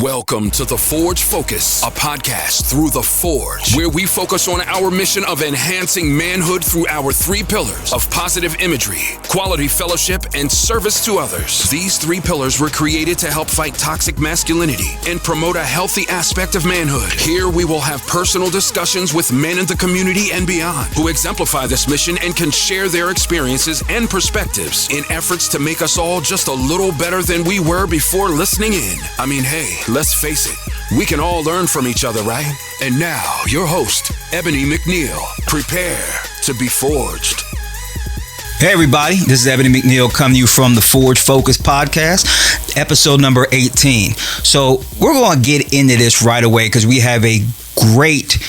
Welcome to The Forge Focus, a podcast through The Forge, where we focus on our mission of enhancing manhood through our three pillars of positive imagery, quality fellowship, and service to others. These three pillars were created to help fight toxic masculinity and promote a healthy aspect of manhood. Here we will have personal discussions with men in the community and beyond who exemplify this mission and can share their experiences and perspectives in efforts to make us all just a little better than we were before listening in. I mean, hey, let's face it, we can all learn from each other, right? And now, your host, Ebony McNeil. Prepare to be forged. Hey everybody, this is Ebony McNeil coming to you from the Forge Focus podcast, episode number 18. So we're going to get into this right away because we have a great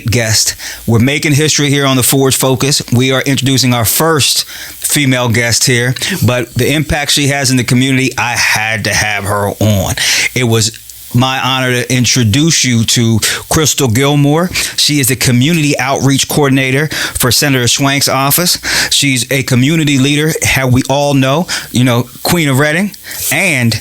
guest. We're making history here on the Forge Focus. We are introducing our first female guest here, but the impact she has in the community, I had to have her on. It was my honor to introduce you to Crystal Gilmore. She is the Community Outreach Coordinator for Senator Swank's office. She's a community leader, how we all know, Queen of Reading, and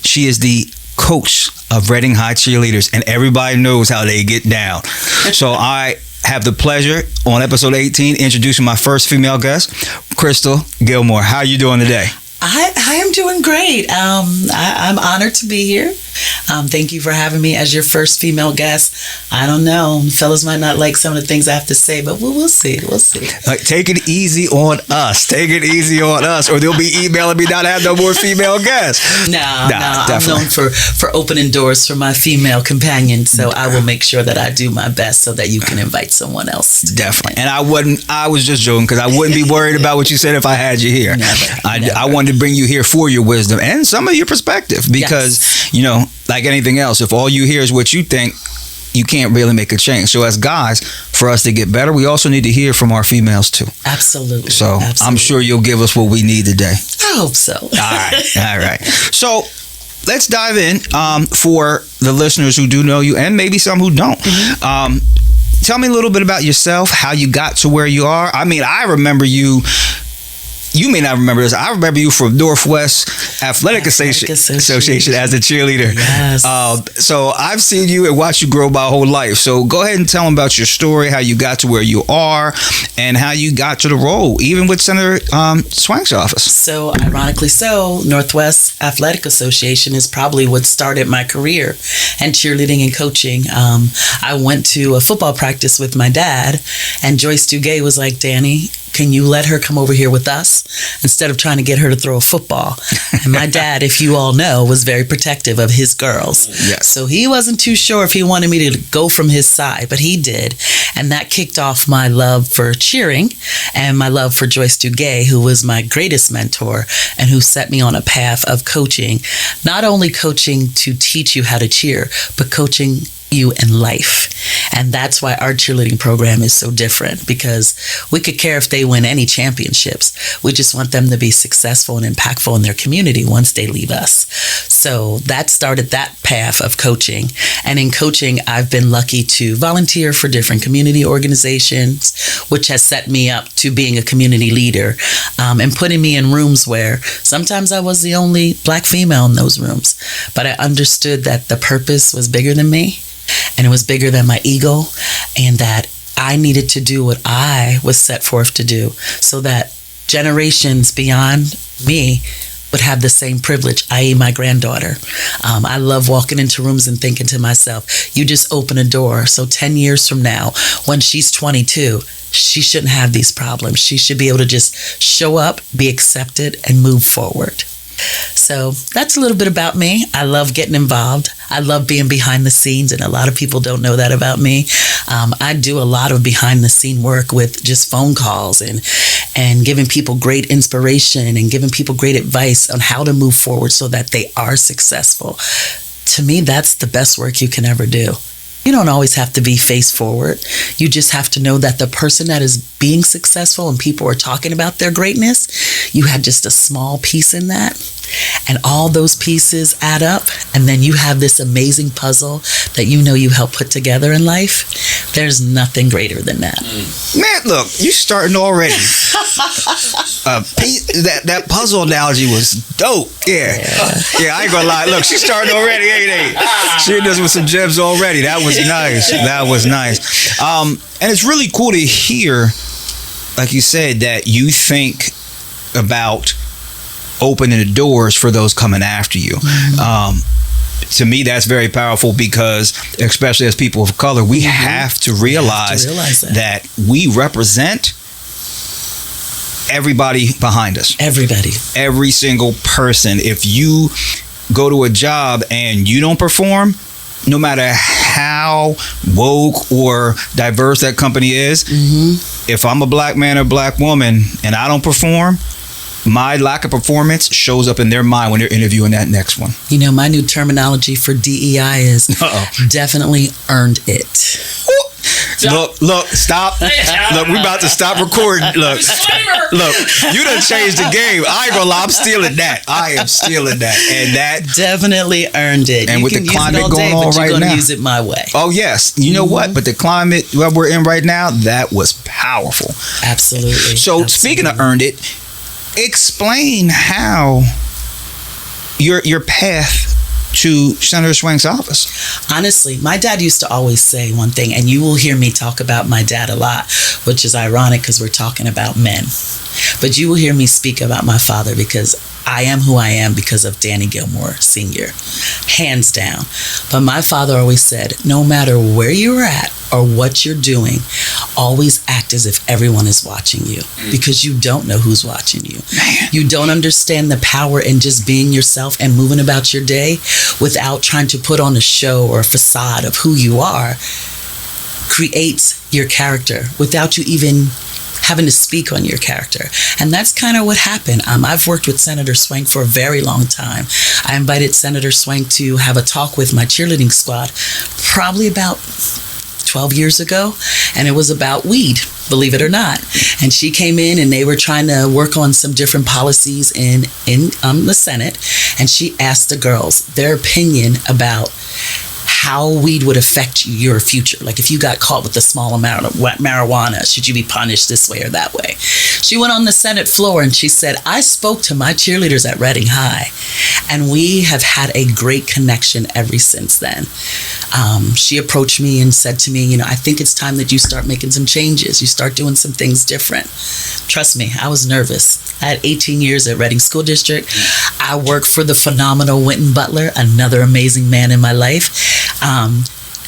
she is the coach of Reading High cheerleaders, and everybody knows how they get down. So I have the pleasure on episode 18 introducing my first female guest, Crystal Gilmore. How are you doing today? I am doing great. I'm honored to be here. Thank you for having me as your first female guest. I don't know. Fellas might not like some of the things I have to say, but we'll see. We'll see. Take it easy on us. Take it easy on us, or they'll be emailing me not to have no more female guests. No, I'm known for opening doors for my female companions, so I will make sure that I do my best so that you can invite someone else. Definitely. And I was just joking because I wouldn't be worried about what you said if I had you here. Never. I wanted to bring you here for your wisdom and some of your perspective because, like anything else, if all you hear is what you think, you can't really make a change. So as guys, for us to get better, we also need to hear from our females too. Absolutely. So I'm sure you'll give us what we need today. I hope so. All right. So let's dive in for the listeners who do know you and maybe some who don't. Mm-hmm. Tell me a little bit about yourself, how you got to where you are. I mean, I remember you. You may not remember this. I remember you from Northwest Athletic Association as a cheerleader. Yes. So I've seen you and watched you grow my whole life. So go ahead and tell them about your story, how you got to where you are, and how you got to the role, even with Senator Swank's office. So ironically Northwest Athletic Association is probably what started my career in cheerleading and coaching. I went to a football practice with my dad, and Joyce Duguay was like, Danny, can you let her come over here with us instead of trying to get her to throw a football? And my dad, if you all know, was very protective of his girls. Yes. So he wasn't too sure if he wanted me to go from his side, but he did. And that kicked off my love for cheering and my love for Joyce Duguay, who was my greatest mentor and who set me on a path of coaching. Not only coaching to teach you how to cheer, but coaching you in life. And that's why our cheerleading program is so different, because we could care if they win any championships. We just want them to be successful and impactful in their community once they leave us. So that started that path of coaching. And in coaching, I've been lucky to volunteer for different community organizations, which has set me up to being a community leader, and putting me in rooms where sometimes I was the only Black female in those rooms. But I understood that the purpose was bigger than me. And it was bigger than my ego, and that I needed to do what I was set forth to do so that generations beyond me would have the same privilege, i.e. my granddaughter. I love walking into rooms and thinking to myself, you just open a door. So 10 years from now, when she's 22, she shouldn't have these problems. She should be able to just show up, be accepted, and move forward. So that's a little bit about me. I love getting involved. I love being behind the scenes, and a lot of people don't know that about me. I do a lot of behind the scene work with just phone calls and giving people great inspiration and giving people great advice on how to move forward so that they are successful. To me, that's the best work you can ever do. You don't always have to be face forward. You just have to know that the person that is being successful and people are talking about their greatness, you had just a small piece in that. And all those pieces add up. And then you have this amazing puzzle that you helped put together in life. There's nothing greater than that. Man, look, you starting already. That puzzle analogy was dope. Yeah, I ain't gonna lie. Look, she's starting already, ain't she? She does with some gems already. That was nice. And it's really cool to hear, like you said, that you think about opening the doors for those coming after you. To me, that's very powerful because, especially as people of color, we have to realize that we represent everybody behind us. Every single person. If you go to a job and you don't perform, no matter how woke or diverse that company is, if I'm a black man or black woman and I don't perform, my lack of performance shows up in their mind when they're interviewing that next one. You know, my new terminology for DEI is definitely earned it. Look, stop. Look, we about to stop recording. Look, you done changed the game. I ain't gonna lie, I'm stealing that. I am stealing that. And that definitely earned it. And you with can the climate use it all going day, on but right you're gonna now, use it my way. Oh yes. You know what? But the climate that we're in right now, that was powerful. Absolutely. So speaking of earned it, explain how your path to Senator Swank's office. Honestly, my dad used to always say one thing, and you will hear me talk about my dad a lot, which is ironic because we're talking about men. But you will hear me speak about my father because I am who I am because of Danny Gilmore Sr., hands down. But my father always said, no matter where you're at or what you're doing, always act as if everyone is watching you because you don't know who's watching you. Man. You don't understand the power in just being yourself and moving about your day without trying to put on a show or a facade of who you are. Creates your character without you even having to speak on your character. And that's kind of what happened. I've worked with Senator Swank for a very long time. I invited Senator Swank to have a talk with my cheerleading squad probably about 12 years ago, and it was about weed, believe it or not. And she came in and they were trying to work on some different policies in the Senate, and she asked the girls their opinion about how weed would affect your future. Like if you got caught with a small amount of marijuana, should you be punished this way or that way? She went on the Senate floor and she said, I spoke to my cheerleaders at Reading High, and we have had a great connection ever since then. She approached me and said to me, I think it's time that you start making some changes. You start doing some things different. Trust me, I was nervous. I had 18 years at Reading School District. I worked for the phenomenal Wynton Butler, another amazing man in my life.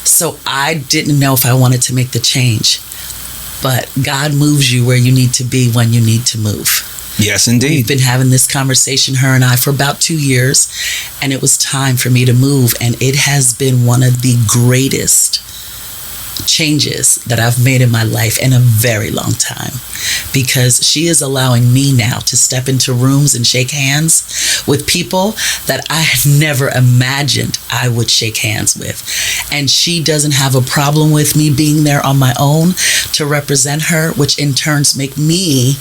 So I didn't know if I wanted to make the change. But God moves you where you need to be when you need to move. Yes, indeed. We've been having this conversation, her and I, for about 2 years, and it was time for me to move, and it has been one of the greatest changes that I've made in my life in a very long time, because she is allowing me now to step into rooms and shake hands with people that I had never imagined I would shake hands with. And she doesn't have a problem with me being there on my own to represent her, which in turns make me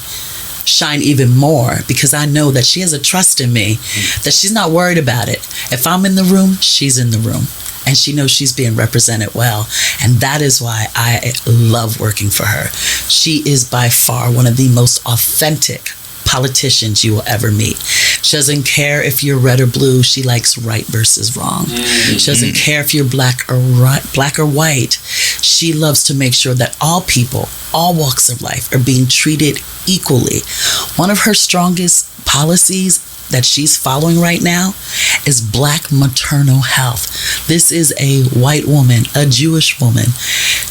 shine even more, because I know that she has a trust in me, that she's not worried about it. If I'm in the room, she's in the room. And she knows she's being represented well. And that is why I love working for her. She is by far one of the most authentic politicians you will ever meet. She doesn't care if you're red or blue. She likes right versus wrong. She doesn't care if you're black or white. She loves to make sure that all people, all walks of life, are being treated equally. One of her strongest policies that she's following right now is Black maternal health. This is a white woman, a Jewish woman.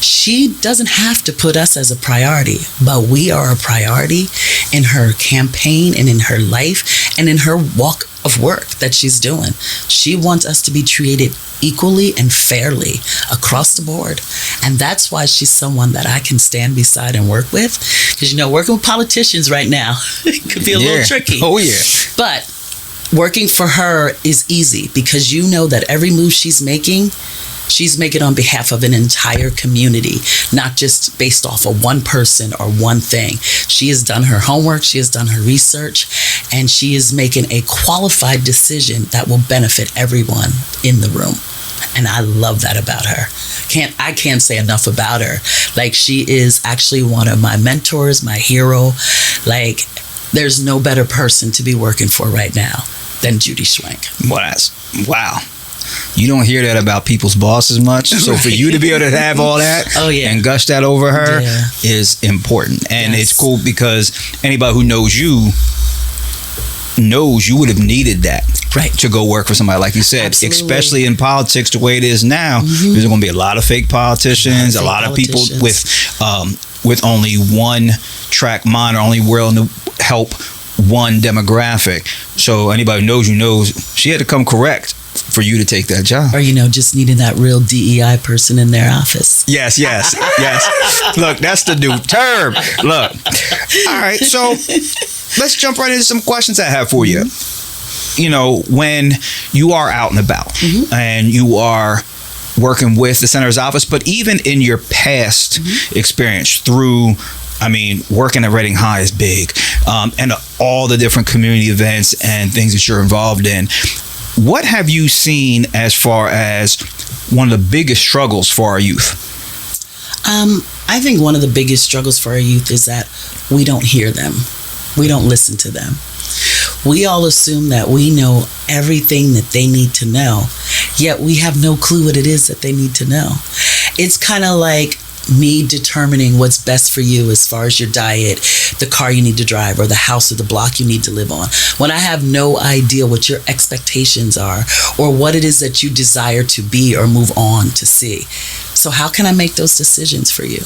She doesn't have to put us as a priority, but we are a priority in her campaign and in her life and in her walk of work that she's doing. She wants us to be treated equally and fairly across the board. And that's why she's someone that I can stand beside and work with. Because, working with politicians right now, it could be a little tricky. Oh, yeah. But working for her is easy, because you know that every move she's making on behalf of an entire community, not just based off of one person or one thing. She has done her homework, she has done her research, and she is making a qualified decision that will benefit everyone in the room. And I love that about her. I can't say enough about her. Like, she is actually one of my mentors, my hero. Like, there's no better person to be working for right now than Judy Schwenk. Wow. You don't hear that about people's bosses much. So for you to be able to have all that and gush that over her is important. And it's cool because anybody who knows you would have needed that to go work for somebody, like you said. Absolutely. Especially in politics the way it is now. There's going to be a lot of fake politicians, a lot of people with only one track mind, or only willing to help one demographic. So anybody who knows you knows she had to come correct for you to take that job. Or, just needing that real DEI person in their office. Yes. Look, that's the new term. Look. All right, so let's jump right into some questions I have for you. When you are out and about and you are working with the senator's office, but even in your past experience through, working at Reading High is big, and all the different community events and things that you're involved in, what have you seen as far as one of the biggest struggles for our youth? I think one of the biggest struggles for our youth is that we don't hear them. We don't listen to them. We all assume that we know everything that they need to know, yet we have no clue what it is that they need to know. It's kind of like me determining what's best for you as far as your diet, the car you need to drive, or the house or the block you need to live on, when I have no idea what your expectations are or what it is that you desire to be or move on to see. So how can I make those decisions for you?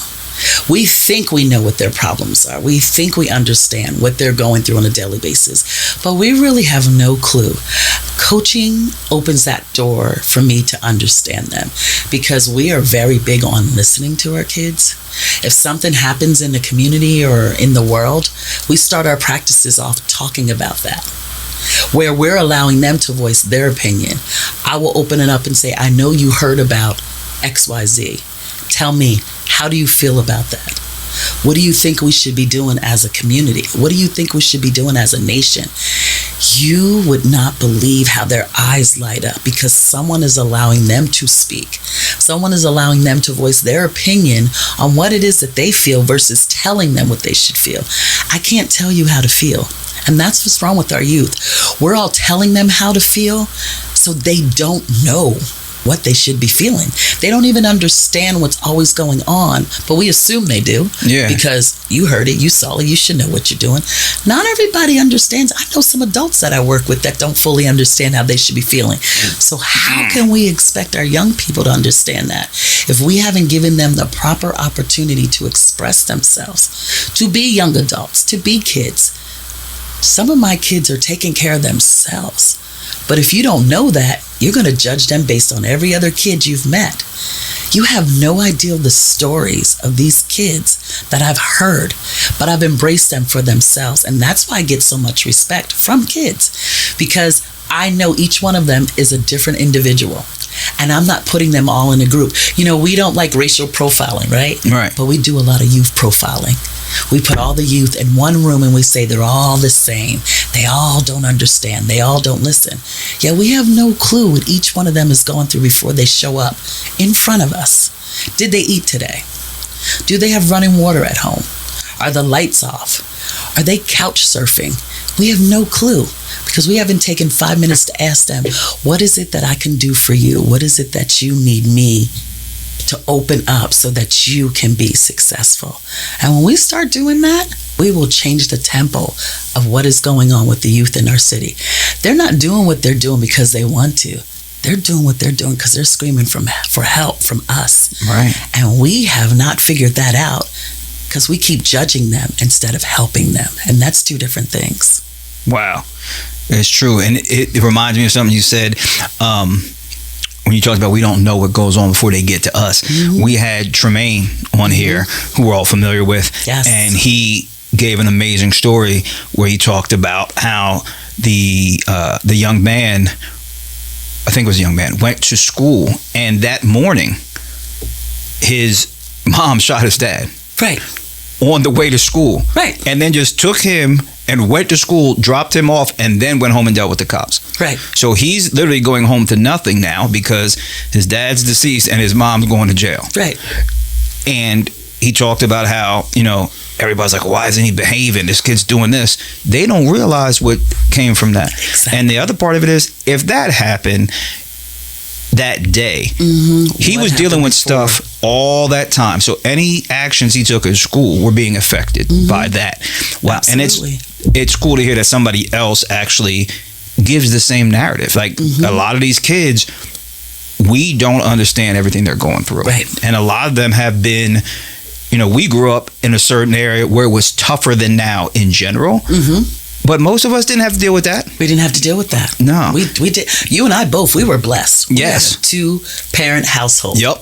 We think we know what their problems are. We think we understand what they're going through on a daily basis, but we really have no clue. Coaching opens that door for me to understand them, because we are very big on listening to our kids. If something happens in the community or in the world, we start our practices off talking about that, where we're allowing them to voice their opinion. I will open it up and say, I know you heard about XYZ. Tell me, how do you feel about that? What do you think we should be doing as a community? What do you think we should be doing as a nation? You would not believe how their eyes light up, because someone is allowing them to speak. Someone is allowing them to voice their opinion on what it is that they feel versus telling them what they should feel. I can't tell you how to feel. And that's what's wrong with our youth. We're all telling them how to feel, so they don't know what they should be feeling. They don't even understand what's always going on, but we assume they do. Yeah. Because you heard it, you saw it, you should know what you're doing. Not everybody understands. I know some adults that I work with that don't fully understand how they should be feeling. So how can we expect our young people to understand that if we haven't given them the proper opportunity to express themselves, to be young adults, to be kids? Some of my kids are taking care of themselves. But if you don't know that, you're going to judge them based on every other kid you've met. You have no idea the stories of these kids that I've heard, but I've embraced them for themselves. And that's why I get so much respect from kids, because I know each one of them is a different individual. And I'm not putting them all in a group. We don't like racial profiling, right? Right. But we do a lot of youth profiling. We put all the youth in one room and we say they're all the same. They all don't understand. They all don't listen. Yet we have no clue what each one of them is going through before they show up in front of us. Did they eat today? Do they have running water at home? Are the lights off? Are they couch surfing? We have no clue, because we haven't taken 5 minutes to ask them, what is it that I can do for you? What is it that you need me to open up so that you can be successful? And when we start doing that, we will change the tempo of what is going on with the youth in our city. They're not doing what they're doing because they want to. They're doing what they're doing because they're screaming for help from us. Right. And we have not figured that out, because we keep judging them instead of helping them. And that's two different things. Wow. It's true. And it reminds me of something you said when you talked about we don't know what goes on before they get to us. Mm-hmm. We had Tremaine on here, who we're all familiar with. Yes. And he gave an amazing story where he talked about how the young man, I think it was a young man, went to school, and that morning his mom shot his dad. Right. On the way to school. Right. And then just took him and went to school, dropped him off, and then went home and dealt with the cops. Right. So he's literally going home to nothing now because his dad's deceased and his mom's going to jail. Right. And he talked about how, everybody's like, why isn't he behaving? This kid's doing this. They don't realize what came from that. Exactly. And the other part of it is, if that happened that day, he was dealing with stuff all that time. So any actions he took at school were being affected by that. Wow. Absolutely. And it's cool to hear that somebody else actually gives the same narrative. Like a lot of these kids, we don't understand everything they're going through. Right. And a lot of them have been, we grew up in a certain area where it was tougher than now in general. But most of us didn't have to deal with that. We didn't have to deal with that. No. We did. You and I both, we were blessed. Yes. We had a 2-parent household. Yep.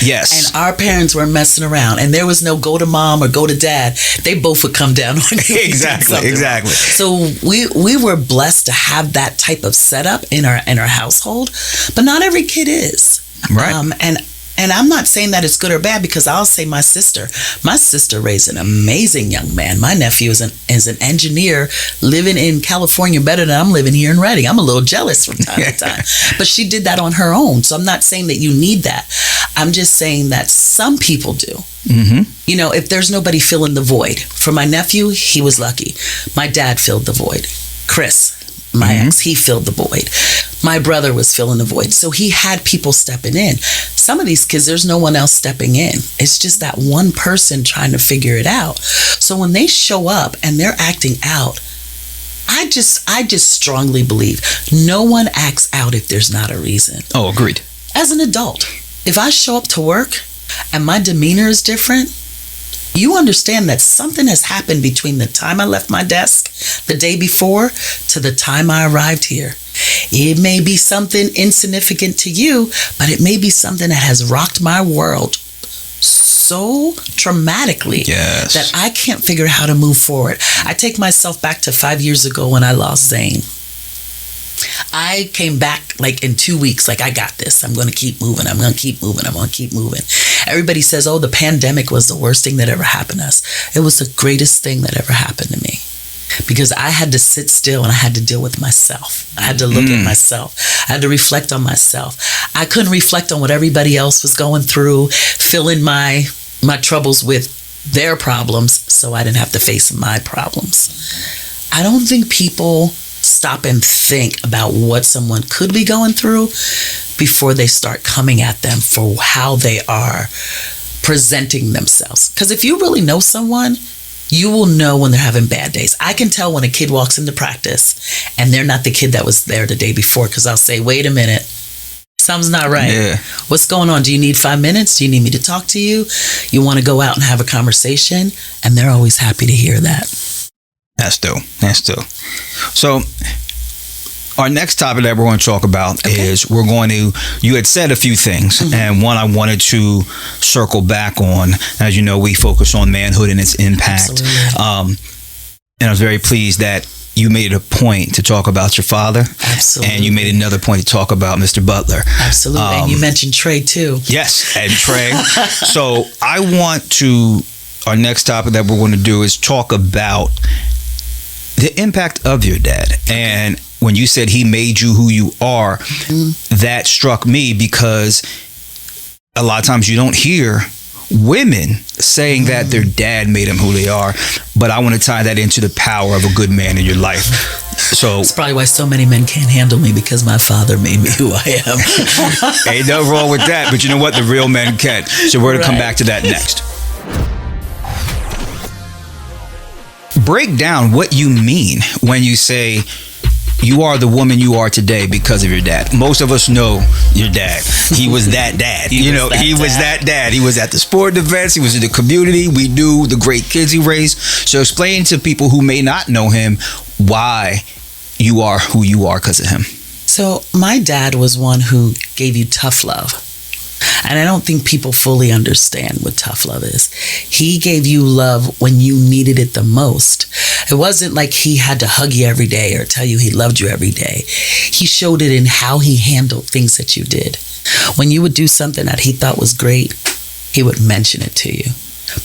Yes. And our parents were messing around, and there was no go to mom or go to dad. They both would come down on you. Exactly. So we were blessed to have that type of setup in our household, but not every kid is. Right. And I'm not saying that it's good or bad, because I'll say my sister raised an amazing young man. My nephew is an engineer living in California better than I'm living here in Reading. I'm a little jealous from time to time. But she did that on her own. So I'm not saying that you need that. I'm just saying that some people do. If there's nobody filling the void. For my nephew, he was lucky. My dad filled the void. Chris, my ex, he filled the void. My brother was filling the void. So he had people stepping in. Some of these kids, there's no one else stepping in. It's just that one person trying to figure it out. So when they show up and they're acting out, I just strongly believe no one acts out if there's not a reason. Oh, agreed. As an adult, if I show up to work and my demeanor is different, you understand that something has happened between the time I left my desk the day before to the time I arrived here. It may be something insignificant to you, but it may be something that has rocked my world so traumatically that I can't figure out how to move forward. I take myself back to 5 years ago when I lost Zane. I came back like in 2 weeks, like, I got this. I'm going to keep moving. I'm going to keep moving. I'm going to keep moving. Everybody says, oh, the pandemic was the worst thing that ever happened to us. It was the greatest thing that ever happened to me, because I had to sit still and I had to deal with myself. I had to look at myself. I had to reflect on myself. I couldn't reflect on what everybody else was going through, filling my troubles with their problems, so I didn't have to face my problems. I don't think people stop and think about what someone could be going through before they start coming at them for how they are presenting themselves. Because if you really know someone, you will know when they're having bad days. I can tell when a kid walks into practice and they're not the kid that was there the day before, because I'll say, wait a minute, something's not right. Yeah. What's going on? Do you need 5 minutes? Do you need me to talk to you? You want to go out and have a conversation? And they're always happy to hear that. That's dope. So our next topic that we're going to talk about is you had said a few things, and one I wanted to circle back on. As you know, we focus on manhood and its impact. And I was very pleased that you made a point to talk about your father. Absolutely. And you made another point to talk about Mr. Butler. Absolutely. And you mentioned Trey too. Yes, and Trey. So our next topic that we're going to do is talk about the impact of your dad. And when you said he made you who you are, that struck me, because a lot of times you don't hear women saying that their dad made them who they are. But I want to tie that into the power of a good man in your life. So that's probably why so many men can't handle me, because my father made me who I am. Ain't nothing wrong with that, but you know what? The real men can. So we're going to come back to that next. Break down what you mean when you say you are the woman you are today because of your dad. Most of us know your dad. He was that dad. He was that dad. He was at the sport events. He was in the community. We knew the great kids he raised. So explain to people who may not know him why you are who you are because of him. So my dad was one who gave you tough love. And I don't think people fully understand what tough love is. He gave you love when you needed it the most. It wasn't like he had to hug you every day or tell you he loved you every day. He showed it in how he handled things that you did. When you would do something that he thought was great, he would mention it to you.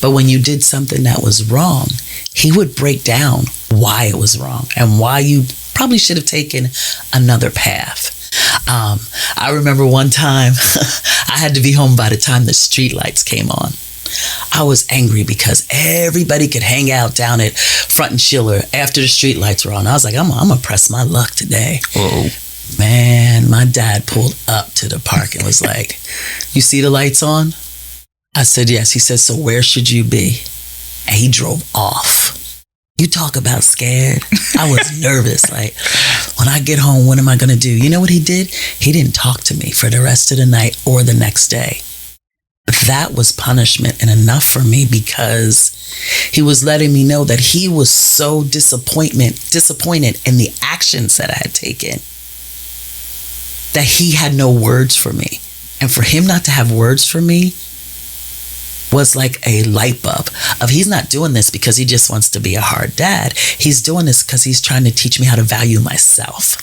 But when you did something that was wrong, he would break down why it was wrong and why you probably should have taken another path. I remember one time I had to be home by the time the street lights came on. I was angry because everybody could hang out down at Front and Schiller after the street lights were on. I was like, I'm going to press my luck today. Whoa. Man, my dad pulled up to the park and was like, you see the lights on? I said, yes. He said, so where should you be? And he drove off. You talk about scared. I was nervous. Like, when I get home, what am I going to do? You know what he did? He didn't talk to me for the rest of the night or the next day. That was punishment and enough for me, because he was letting me know that he was so disappointed in the actions that I had taken, that he had no words for me. And for him not to have words for me was like a light bulb of, he's not doing this because he just wants to be a hard dad. He's doing this because he's trying to teach me how to value myself.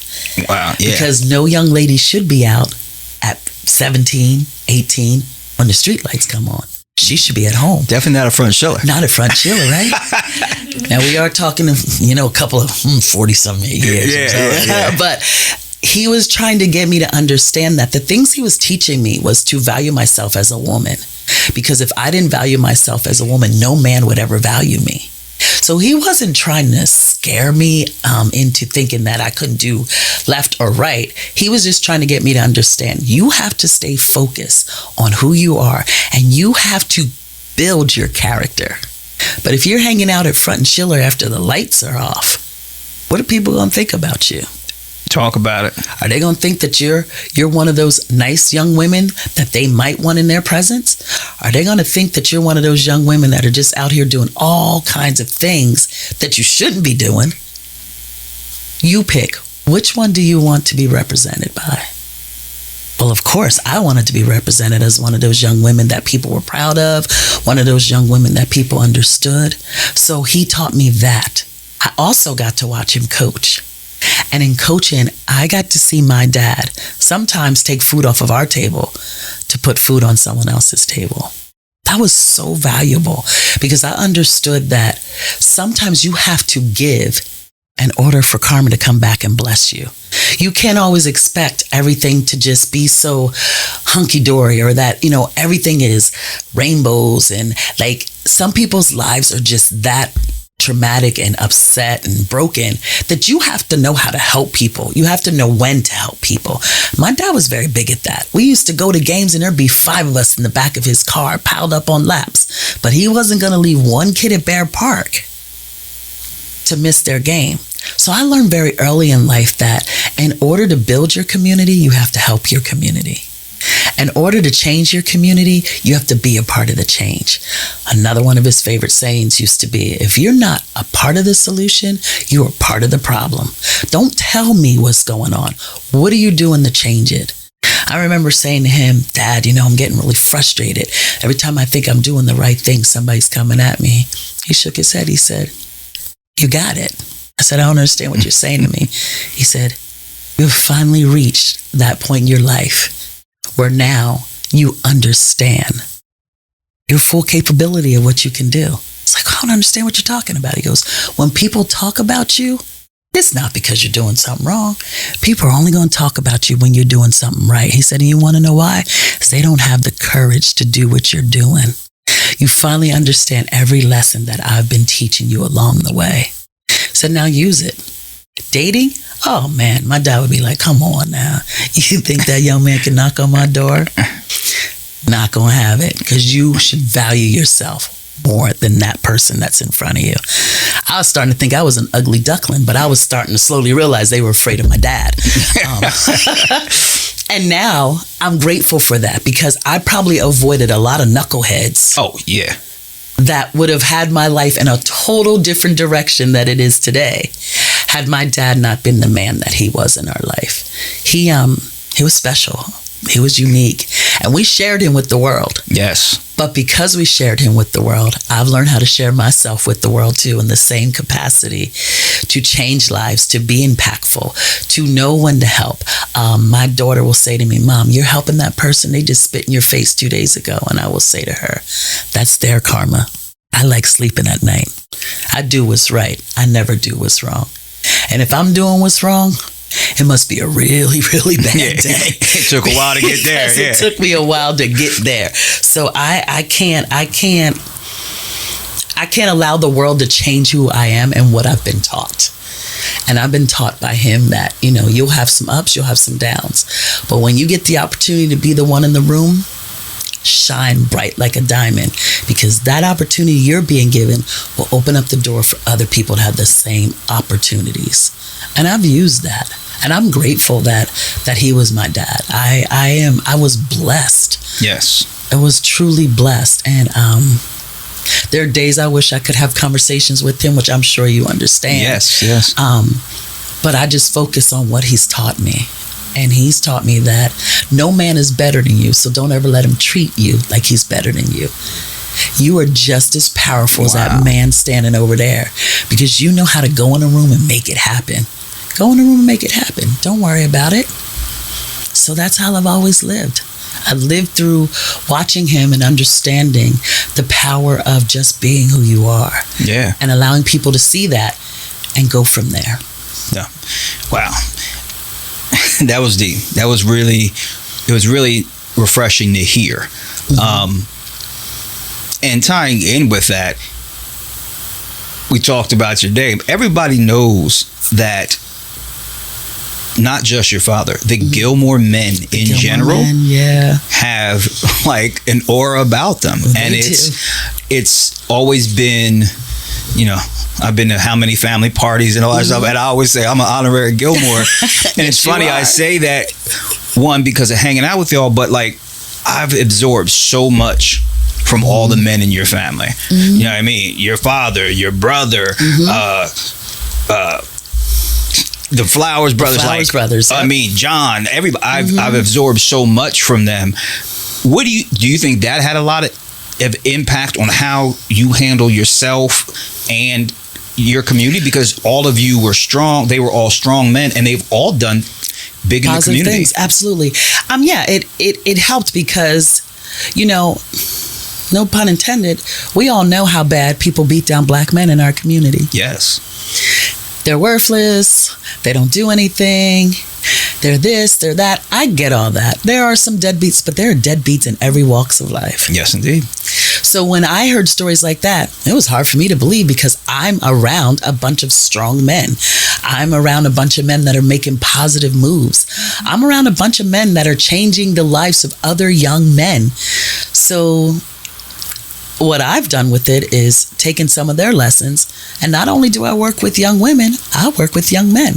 Wow, yeah. Because no young lady should be out at 17, 18 when the street lights come on. She should be at home. Definitely not a Front Schiller. Not a Front Schiller, right? Now we are talking, a couple of 40-something years. Yeah. But he was trying to get me to understand that the things he was teaching me was to value myself as a woman. Because if I didn't value myself as a woman, no man would ever value me. So he wasn't trying to scare me into thinking that I couldn't do left or right. He was just trying to get me to understand, you have to stay focused on who you are, and you have to build your character. But if you're hanging out at Front and Schiller after the lights are off, what are people going to think about you? Talk about it. Are they going to think that you're one of those nice young women that they might want in their presence? Are they going to think that you're one of those young women that are just out here doing all kinds of things that you shouldn't be doing? You pick. Which one do you want to be represented by? Well, of course, I wanted to be represented as one of those young women that people were proud of, one of those young women that people understood. So he taught me that. I also got to watch him coach. And in coaching, I got to see my dad sometimes take food off of our table to put food on someone else's table. That was so valuable, because I understood that sometimes you have to give in order for karma to come back and bless you. You can't always expect everything to just be so hunky-dory, or that, everything is rainbows, and like some people's lives are just that traumatic and upset and broken that you have to know how to help people. You have to know when to help people. My dad was very big at that. We used to go to games and there'd be 5 of us in the back of his car piled up on laps, but he wasn't going to leave one kid at Bear Park to miss their game. So I learned very early in life that in order to build your community, you have to help your community. In order to change your community, you have to be a part of the change. Another one of his favorite sayings used to be, if you're not a part of the solution, you are part of the problem. Don't tell me what's going on. What are you doing to change it? I remember saying to him, Dad, I'm getting really frustrated. Every time I think I'm doing the right thing, somebody's coming at me. He shook his head. He said, you got it. I said, I don't understand what you're saying to me. He said, you've finally reached that point in your life where now you understand your full capability of what you can do. It's like, I don't understand what you're talking about. He goes, when people talk about you, it's not because you're doing something wrong. People are only going to talk about you when you're doing something right. He said, and you want to know why? Because they don't have the courage to do what you're doing. You finally understand every lesson that I've been teaching you along the way. He said, now use it. Dating? Oh man, my dad would be like, come on now. You think that young man can knock on my door? Not gonna have it, because you should value yourself more than that person that's in front of you. I was starting to think I was an ugly duckling, but I was starting to slowly realize they were afraid of my dad. And now I'm grateful for that, because I probably avoided a lot of knuckleheads. Oh, yeah. That would have had my life in a total different direction that it is today, had my dad not been the man that he was in our life. He was special. He was unique. And we shared him with the world. Yes. But because we shared him with the world, I've learned how to share myself with the world too, in the same capacity, to change lives, to be impactful, to know when to help. My daughter will say to me, Mom, you're helping that person. They just spit in your face 2 days ago. And I will say to her, that's their karma. I like sleeping at night. I do what's right. I never do what's wrong. And if I'm doing what's wrong, it must be a really, really bad day. It took a while to get there. It took me a while to get there. So I can't allow the world to change who I am and what I've been taught. And I've been taught by him that, you'll have some ups, you'll have some downs. But when you get the opportunity to be the one in the room, shine bright like a diamond, because that opportunity you're being given will open up the door for other people to have the same opportunities. And I've used that. And I'm grateful that he was my dad. I was blessed. Yes. I was truly blessed. And there are days I wish I could have conversations with him, which I'm sure you understand. Yes. But I just focus on what he's taught me. And he's taught me that no man is better than you, so don't ever let him treat you like he's better than you. You are just as powerful as that man standing over there, because you know how to go in a room and make it happen. Go in a room and make it happen. Don't worry about it. So that's how I've always lived. I've lived through watching him and understanding the power of just being who you are. Yeah. And allowing people to see that and go from there. Yeah. Wow. That was deep. It was really refreshing to hear. And tying in with that, we talked about your day. Everybody knows that not just your father, the Gilmore men in general have like an aura about them. And it's always been, I've been to how many family parties and all that stuff, and I always say I'm an honorary Gilmore. And it's funny, I say that, one, because of hanging out with y'all, but like I've absorbed so much from all the men in your family. You know what I mean? Your father, your brother, the Flowers brothers. I mean, John, everybody. I've absorbed so much from them. What do you think that had a lot of impact on how you handle yourself and your community? Because all of you were strong. They were all strong men, and they've all done big in the community. Things, absolutely. It helped because, no pun intended, we all know how bad people beat down black men in our community. Yes. They're worthless. They don't do anything. They're this, they're that. I get all that. There are some deadbeats, but there are deadbeats in every walks of life. Yes, indeed. So when I heard stories like that, it was hard for me to believe, because I'm around a bunch of strong men. I'm around a bunch of men that are making positive moves. I'm around a bunch of men that are changing the lives of other young men. So what I've done with it is taken some of their lessons, and not only do I work with young women, I work with young men.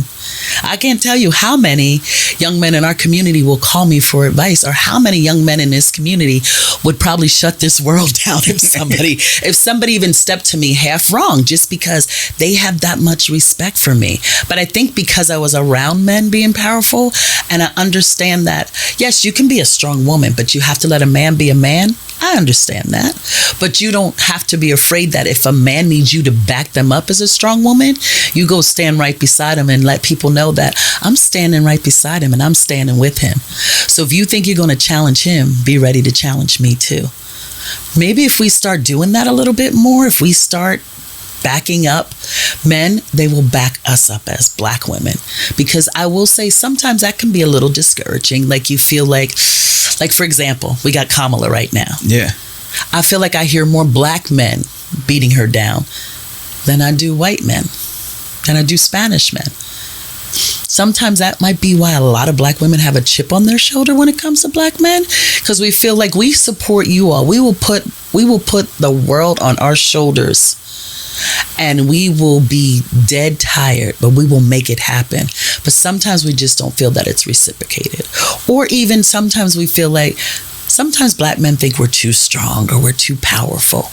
I can't tell you how many young men in our community will call me for advice, or how many young men in this community would probably shut this world down if somebody even stepped to me half wrong, just because they have that much respect for me. But I think because I was around men being powerful, and I understand that, yes, you can be a strong woman, but you have to let a man be a man. I understand that. But you don't have to be afraid that if a man needs you to back them up as a strong woman, you go stand right beside him and let people know that I'm standing right beside him and I'm standing with him. So if you think you're going to challenge him, be ready to challenge me too. Maybe if we start doing that a little bit more, if we start backing up men, they will back us up as black women. Because I will say sometimes that can be a little discouraging. Like you feel like for example, we got Kamala right now. Yeah. I feel like I hear more black men beating her down than I do white men, than I do Spanish men. Sometimes that might be why a lot of black women have a chip on their shoulder when it comes to black men, because we feel like we support you all. We will put the world on our shoulders, and we will be dead tired, but we will make it happen. But sometimes we just don't feel that it's reciprocated. Or even sometimes we feel like sometimes black men think we're too strong or we're too powerful.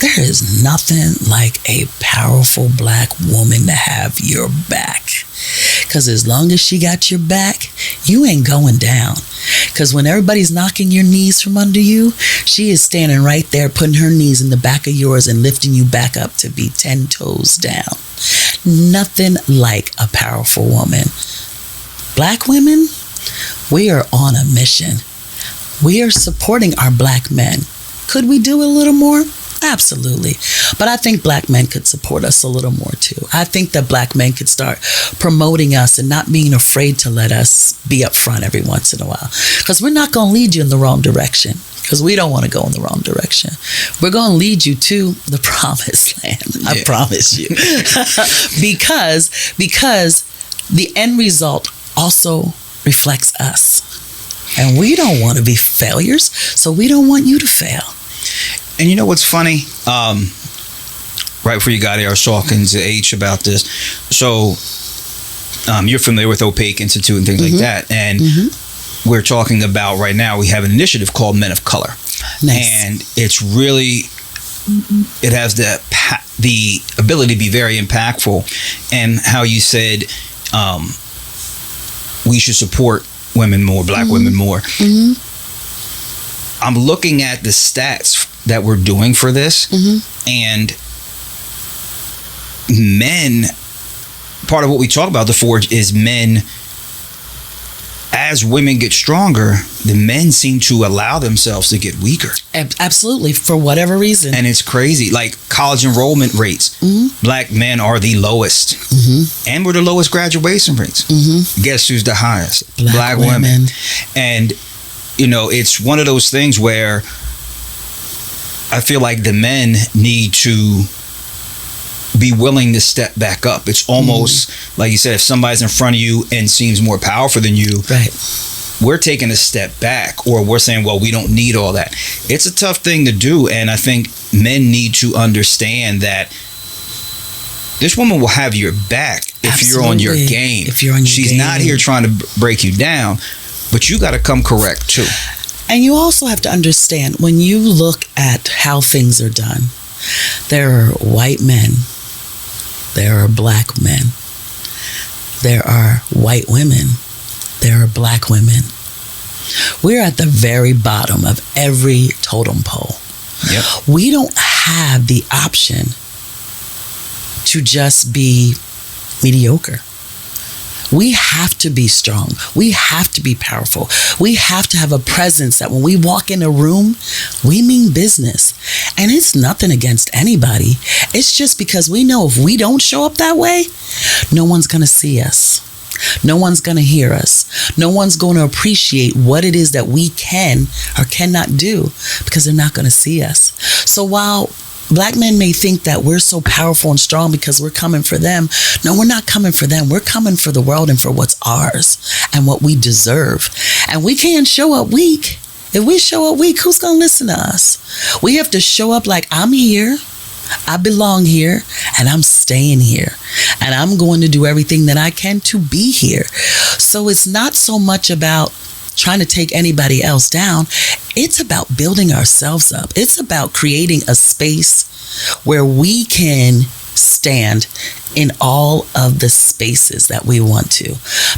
There is nothing like a powerful black woman to have your back. Because as long as she got your back, you ain't going down. Because when everybody's knocking your knees from under you, she is standing right there, putting her knees in the back of yours and lifting you back up to be 10 toes down. Nothing like a powerful woman. Black women, we are on a mission. We are supporting our black men. Could we do a little more? Absolutely. But I think black men could support us a little more too. I think that black men could start promoting us and not being afraid to let us be up front every once in a while. Because we're not going to lead you in the wrong direction. Because we don't want to go in the wrong direction. We're going to lead you to the promised land. I promise you. because the end result also reflects us. And we don't want to be failures, so we don't want you to fail. And you know what's funny? Right before you got here, I was talking to H about this. So you're familiar with Opaque Institute and things like that. And we're talking about right now, we have an initiative called Men of Color. Nice. And it's really, it has the ability to be very impactful. And how you said we should support women more, black women more. I'm looking at the stats that we're doing for this, and men, part of what we talk about the Forge is men, as women get stronger, the men seem to allow themselves to get weaker. Absolutely, for whatever reason. And it's crazy. Like college enrollment rates, black men are the lowest. And we're the lowest graduation rates. Guess who's the highest? Black women. And, you know, it's one of those things where I feel like the men need to be willing to step back up. It's almost like you said, if somebody's in front of you and seems more powerful than you, we're taking a step back, or we're saying, well, we don't need all that. It's a tough thing to do. And I think men need to understand that this woman will have your back if you're on your game. If you're on your She's game. not here trying to break you down, but you got to come correct too. And you also have to understand, when you look at how things are done, there are white men, there are black men, there are white women, there are black women. We're at the very bottom of every totem pole. We don't have the option to just be mediocre. We have to be strong. We have to be powerful. We have to have a presence that when we walk in a room, we mean business. And it's nothing against anybody. It's just because we know if we don't show up that way, no one's going to see us. No one's going to hear us. No one's going to appreciate what it is that we can or cannot do, because they're not going to see us. So while black men may think that we're so powerful and strong because we're coming for them, no, we're not coming for them. We're coming for the world and for what's ours and what we deserve. And we can't show up weak. If we show up weak, who's going to listen to us? We have to show up like, I'm here, I belong here, and I'm staying here. And I'm going to do everything that I can to be here. So it's not so much about trying to take anybody else down. It's about building ourselves up. It's about creating a space where we can stand in all of the spaces that we want to.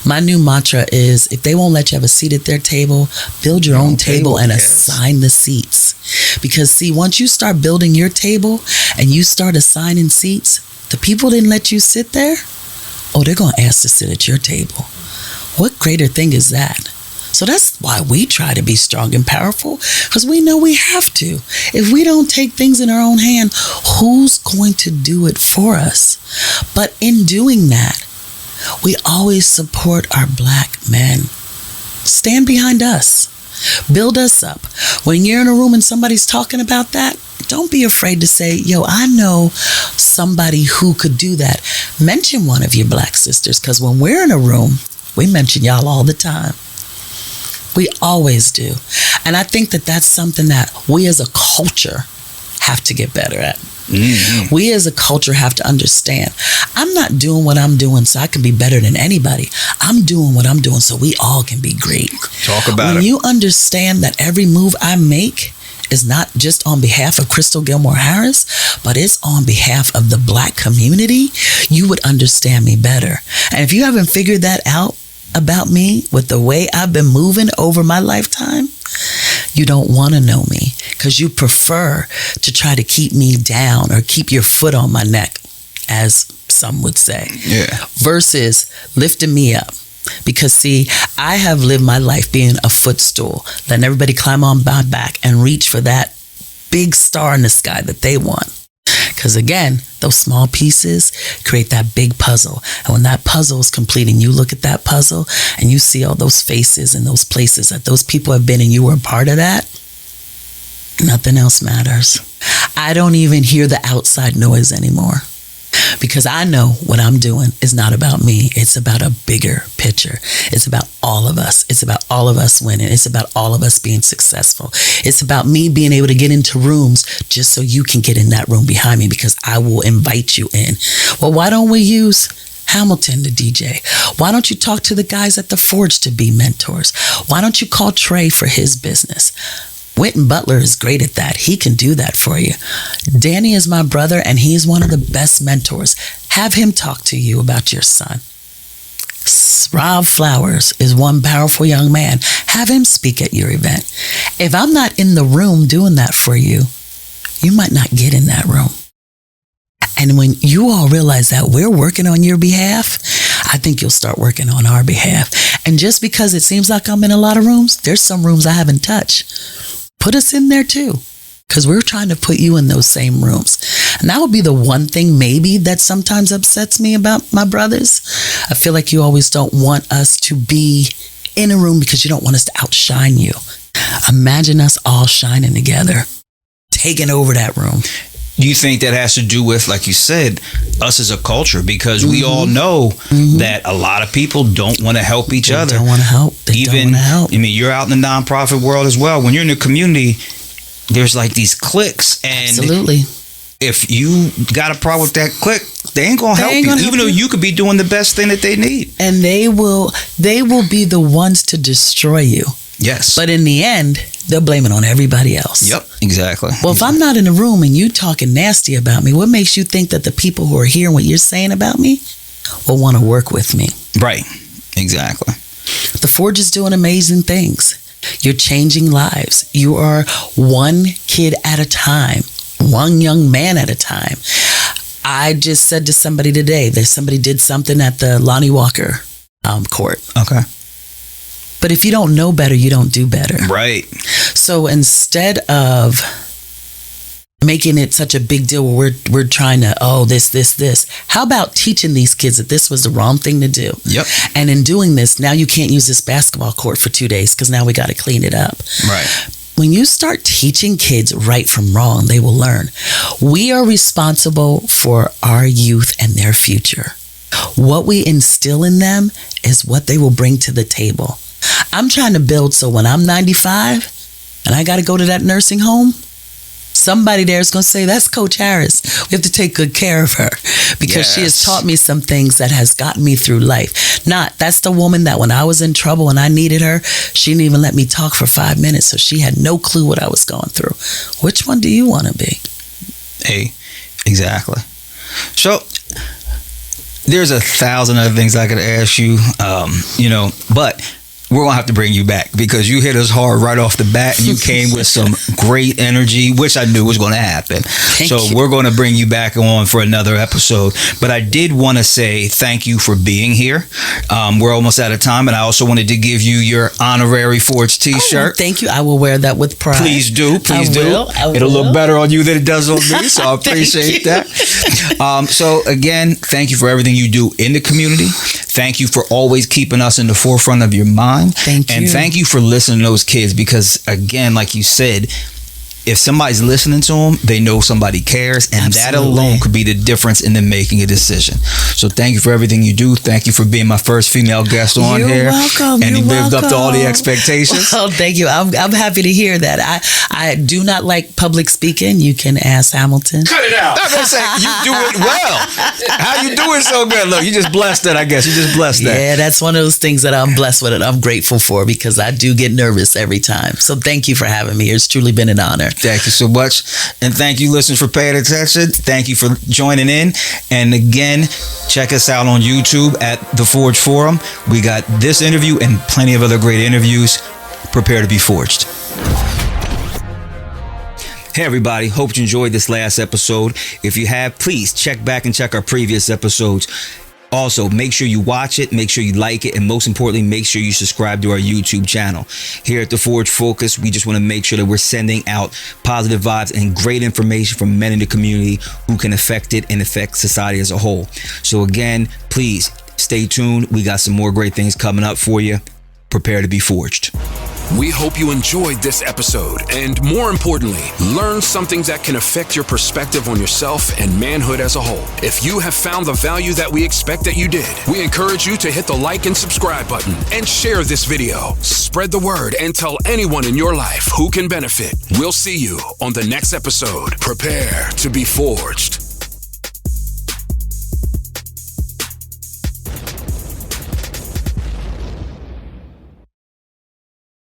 My new mantra is, if they won't let you have a seat at their table, build your own table and assign the seats. Because see, once you start building your table and you start assigning seats, the people didn't let you sit there, oh, they're going to ask to sit at your table. What greater thing is that? So that's why we try to be strong and powerful, because we know we have to. If we don't take things in our own hand, who's going to do it for us? But in doing that, we always support our black men. Stand behind us. Build us up. When you're in a room and somebody's talking about that, don't be afraid to say, yo, I know somebody who could do that. Mention one of your black sisters, because when we're in a room, we mention y'all all the time. We always do. And I think that that's something that we as a culture have to get better at. We as a culture have to understand, I'm not doing what I'm doing so I can be better than anybody. I'm doing what I'm doing so we all can be great. Talk about it. When you understand that every move I make is not just on behalf of Crystal Gilmore Harris, but it's on behalf of the Black community, you would understand me better. And if you haven't figured that out about me with the way I've been moving over my lifetime, you don't want to know me, because you prefer to try to keep me down or keep your foot on my neck, as some would say, versus lifting me up. Because see, I have lived my life being a footstool, letting everybody climb on my back and reach for that big star in the sky that they want. Because again, those small pieces create that big puzzle. And when that puzzle is complete and you look at that puzzle and you see all those faces and those places that those people have been and you were a part of that, nothing else matters. I don't even hear the outside noise anymore. Because I know what I'm doing is not about me. It's about a bigger picture. It's about all of us. It's about all of us winning. It's about all of us being successful. It's about me being able to get into rooms just so you can get in that room behind me, because I will invite you in. Well, why don't we use Hamilton to DJ? Why don't you talk to the guys at the Forge to be mentors? Why don't you call Trey for his business? Wynton Butler is great at that. He can do that for you. Danny is my brother, and he's one of the best mentors. Have him talk to you about your son. Rob Flowers is one powerful young man. Have him speak at your event. If I'm not in the room doing that for you, you might not get in that room. And when you all realize that we're working on your behalf, I think you'll start working on our behalf. And just because it seems like I'm in a lot of rooms, there's some rooms I haven't touched. Put us in there too, because we're trying to put you in those same rooms. And that would be the one thing maybe that sometimes upsets me about my brothers. I feel like you always don't want us to be in a room because you don't want us to outshine you. Imagine us all shining together, taking over that room. Do you think that has to do with, like you said, us as a culture? Because we all know that a lot of people don't want to help each other. They don't want to help. They don't want to help. I mean, you're out in the nonprofit world as well. When you're in the community, there's like these cliques. And absolutely. If you got a problem with that clique, they ain't going to help you. Even though you could be doing the best thing that they need. And they will be the ones to destroy you. Yes. But in the end, they'll blame it on everybody else. Yep, exactly. Well, if I'm not in the room and you talking nasty about me, what makes you think that the people who are hearing what you're saying about me will want to work with me? Right, exactly. The Forge is doing amazing things. You're changing lives. You are one kid at a time, one young man at a time. I just said to somebody today that somebody did something at the Lonnie Walker court. Okay. But if you don't know better, you don't do better. Right. So instead of making it such a big deal where we're trying to, this, how about teaching these kids that this was the wrong thing to do? Yep. And in doing this, now you can't use this basketball court for 2 days because now we got to clean it up. Right. When you start teaching kids right from wrong, they will learn. We are responsible for our youth and their future. What we instill in them is what they will bring to the table. I'm trying to build so when I'm 95 and I got to go to that nursing home, somebody there is going to say, that's Coach Harris. We have to take good care of her because she has taught me some things that has gotten me through life. That's the woman that when I was in trouble and I needed her, she didn't even let me talk for 5 minutes. So she had no clue what I was going through. Which one do you want to be? Hey, exactly. So there's 1,000 other things I could ask you, but we're going to have to bring you back because you hit us hard right off the bat and you came with some great energy, which I knew was going to happen. Thank you. We're going to bring you back on for another episode. But I did want to say thank you for being here. We're almost out of time. And I also wanted to give you your honorary Forge t-shirt. Oh, thank you. I will wear that with pride. Please do. Please do. It'll look better on you than it does on me. So I appreciate that. So again, thank you for everything you do in the community. Thank you for always keeping us in the forefront of your mind. Thank you. And thank you for listening to those kids because, again, like you said, if somebody's listening to them, they know somebody cares, and that alone could be the difference in them making a decision. So thank you for everything you do. Thank you for being my first female guest on here. You're welcome. And you lived up to all the expectations. Well, thank you. I'm happy to hear that. I do not like public speaking. You can ask Hamilton. Cut it out. I'm gonna say you do it well. How you doing so good? Look, you just blessed that, I guess. You just blessed that. Yeah, that's one of those things that I'm blessed with and I'm grateful for because I do get nervous every time. So thank you for having me. It's truly been an honor. Thank you so much. And thank you, listeners, for paying attention. Thank you for joining in. And again, check us out on YouTube at The Forge Forum. We got this interview and plenty of other great interviews. Prepare to be forged. Hey everybody, hope you enjoyed this last episode. If you have, please check back and check our previous episodes. Also, make sure you watch it, make sure you like it, and most importantly, make sure you subscribe to our YouTube channel. Here at The Forge Focus, we just want to make sure that we're sending out positive vibes and great information from men in the community who can affect it and affect society as a whole. So again, please stay tuned. We got some more great things coming up for you. Prepare to be forged. We hope you enjoyed this episode and, more importantly, learned something that can affect your perspective on yourself and manhood as a whole. If you have found the value that we expect that you did, we encourage you to hit the like and subscribe button and share this video. Spread the word and tell anyone in your life who can benefit. We'll see you on the next episode. Prepare to be forged.